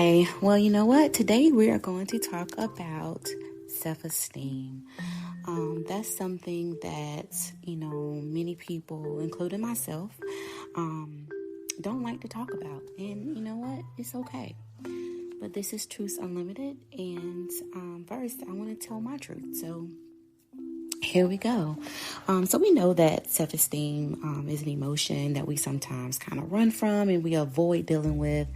Hi. Well, you know what? Today we are going to talk about self-esteem. That's something that, many people, including myself, don't like to talk about. And you know what? It's okay. But this is Truth Unlimited. And first, I want to tell my truth. So here we go. So we know that self-esteem is an emotion that we sometimes kind of run from and we avoid dealing with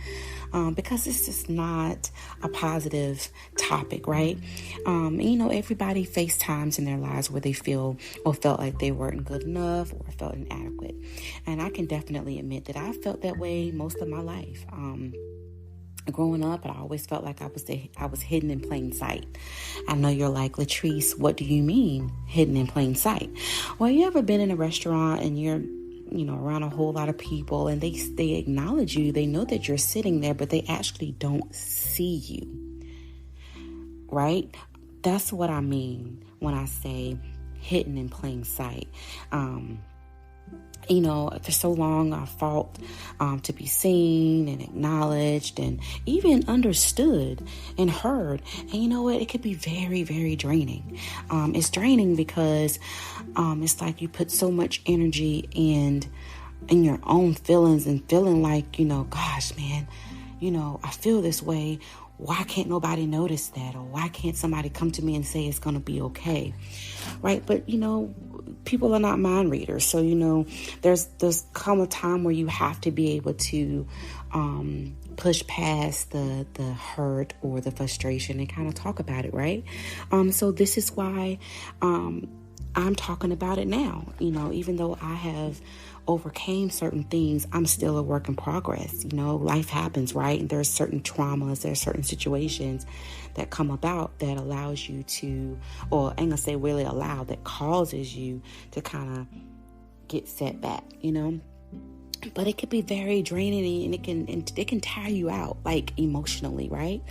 because it's just not a positive topic, right? Everybody faced times in their lives where they feel or felt like they weren't good enough or felt inadequate. And I can definitely admit that I felt that way most of my life. Growing up, I always felt like I was hidden in plain sight. I know you're like, Latrice, what do you mean hidden in plain sight? Well, you ever been in a restaurant and you're around a whole lot of people and they acknowledge you, they know that you're sitting there, but they actually don't see you, right? That's what I mean when I say hidden in plain sight. For so long I fought to be seen and acknowledged and even understood and heard. And you know what? It could be very, very draining. It's draining because it's like you put so much energy in your own feelings and feeling like, gosh, man, I feel this way. Why can't nobody notice that? Or why can't somebody come to me and say it's going to be okay? Right? But, people are not mind readers. So, there's come a time where you have to be able to push past the hurt or the frustration and kind of talk about it, right? So this is why I'm talking about it now. Even though I have overcame certain things, I'm still a work in progress. Life happens, right? And there's certain traumas, there's certain situations that come about that allows you to, or I'm gonna say really allow, that causes you to kind of get set back, But it could be very draining and it can tire you out, like emotionally, right?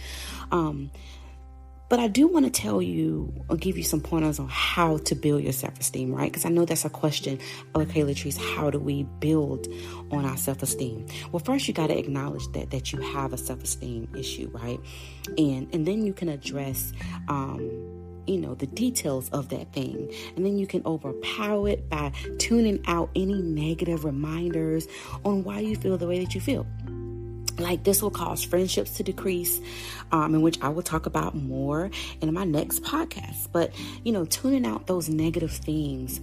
But I do want to tell you or give you some pointers on how to build your self-esteem, right? Because I know that's a question. Okay, Latrice, how do we build on our self-esteem? Well, first you got to acknowledge that you have a self-esteem issue, right? And then you can address, the details of that thing. And then you can overpower it by tuning out any negative reminders on why you feel the way that you feel. Like this will cause friendships to decrease, in which I will talk about more in my next podcast. But, tuning out those negative things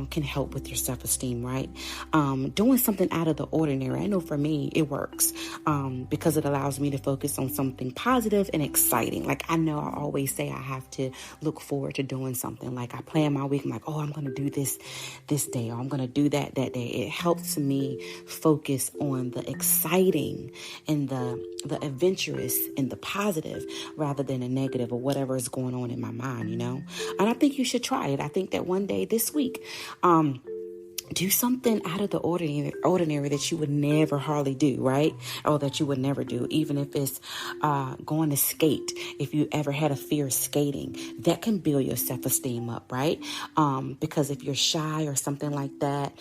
can help with your self-esteem, right? Doing something out of the ordinary. I know for me, it works because it allows me to focus on something positive and exciting. Like I know I always say I have to look forward to doing something. Like I plan my week. I'm like, I'm going to do this day, or I'm going to do that day. It helps me focus on the exciting and the adventurous and the positive rather than the negative or whatever is going on in my mind, And I think you should try it. I think that one day this week, do something out of the ordinary that you would never hardly do, right? Or that you would never do, even if it's going to skate. If you ever had a fear of skating, that can build your self-esteem up, right? Because if you're shy or something like that,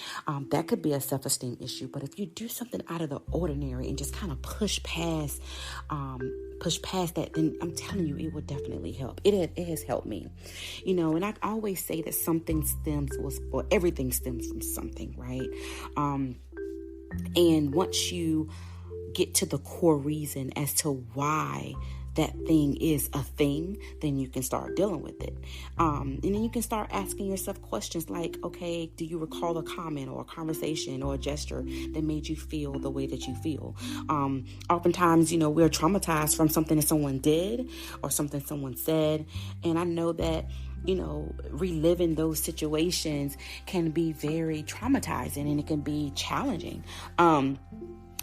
that could be a self-esteem issue. But if you do something out of the ordinary and just kind of push past that, then I'm telling you, it will definitely help. It has helped me, and I always say that everything stems from something, right? And once you get to the core reason as to why that thing is a thing, then you can start dealing with it. And then you can start asking yourself questions like, okay, do you recall a comment or a conversation or a gesture that made you feel the way that you feel? Oftentimes, we're traumatized from something that someone did or something someone said. And I know that, reliving those situations can be very traumatizing and it can be challenging.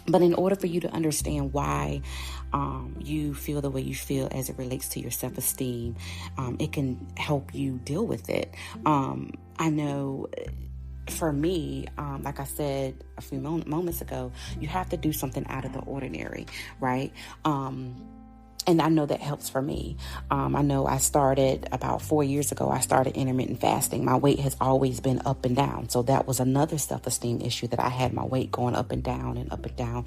But in order for you to understand why you feel the way you feel as it relates to your self-esteem, it can help you deal with it. I know for me, like I said a few moments ago, you have to do something out of the ordinary, right? And I know that helps for me. I know I started about 4 years ago. I started intermittent fasting. My weight has always been up and down. So that was another self-esteem issue, that I had my weight going up and down and up and down,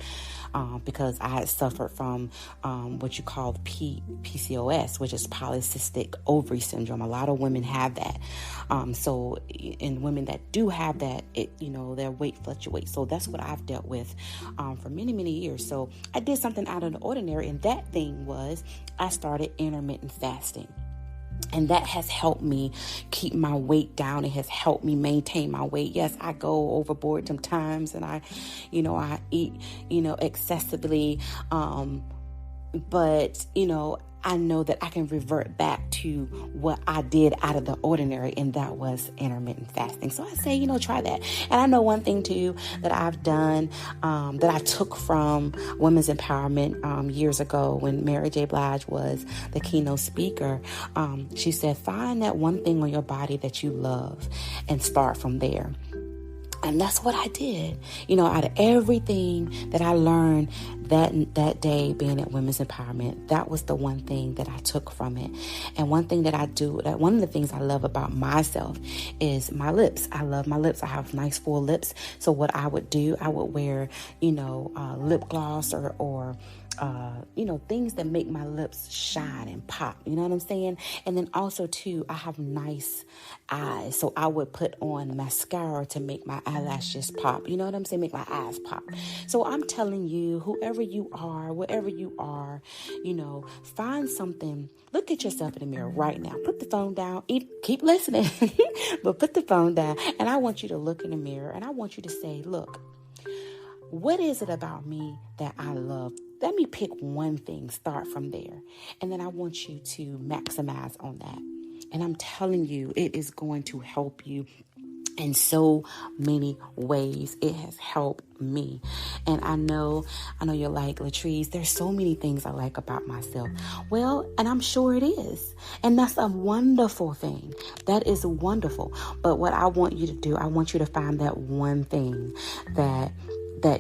because I had suffered from what you call PCOS, which is polycystic ovary syndrome. A lot of women have that. So in women that do have that, their weight fluctuates. So that's what I've dealt with for many, many years. So I did something out of the ordinary, and that thing was I started intermittent fasting. And that has helped me keep my weight down. It has helped me maintain my weight. Yes, I go overboard sometimes, and I eat, excessively. But I know that I can revert back to what I did out of the ordinary, and that was intermittent fasting. So I say, try that. And I know one thing too that I've done, that I took from women's empowerment years ago when Mary J. Blige was the keynote speaker. She said, find that one thing on your body that you love and start from there. And that's what I did. Out of everything that I learned that day being at Women's Empowerment, that was the one thing that I took from it. And one thing that I do, one of the things I love about myself is my lips. I love my lips. I have nice full lips. So what I would do, I would wear, lip gloss or things that make my lips shine and pop. You know what I'm saying? And then also too, I have nice eyes. So I would put on mascara to make my eyelashes pop. You know what I'm saying? Make my eyes pop. So I'm telling you, whoever you are, wherever you are, find something. Look at yourself in the mirror right now. Put the phone down. Keep listening, but put the phone down. And I want you to look in the mirror, and I want you to say, look, what is it about me that I love? Let me pick one thing, start from there. And then I want you to maximize on that. And I'm telling you, it is going to help you in so many ways. It has helped me. And I know you're like, Latrice, there's so many things I like about myself. Well, and I'm sure it is. And that's a wonderful thing. That is wonderful. But what I want you to do, I want you to find that one thing that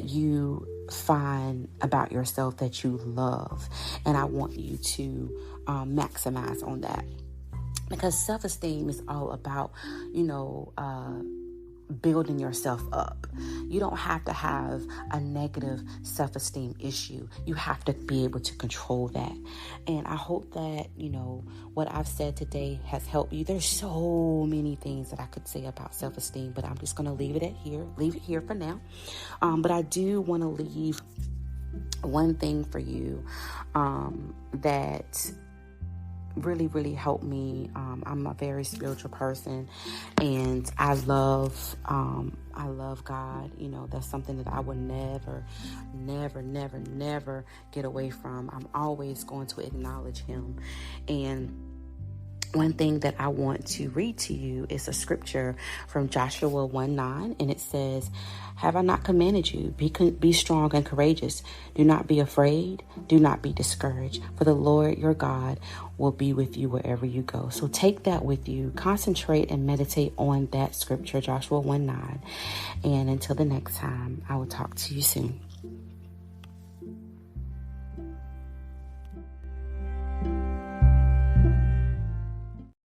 you find about yourself that you love. And I want you to maximize on that. Because self-esteem is all about, building yourself up. You don't have to have a negative self-esteem issue. You have to be able to control that. And I hope that, what I've said today has helped you. There's so many things that I could say about self-esteem, but I'm just going to leave it here for now. But I do want to leave one thing for you that really, really helped me. I'm a very spiritual person, and I love God. That's something that I would never get away from. I'm always going to acknowledge Him. And one thing that I want to read to you is a scripture from Joshua 1:9, and it says, have I not commanded you? Be strong and courageous. Do not be afraid. Do not be discouraged. For the Lord your God will be with you wherever you go. So take that with you. Concentrate and meditate on that scripture, Joshua 1:9. And until the next time, I will talk to you soon.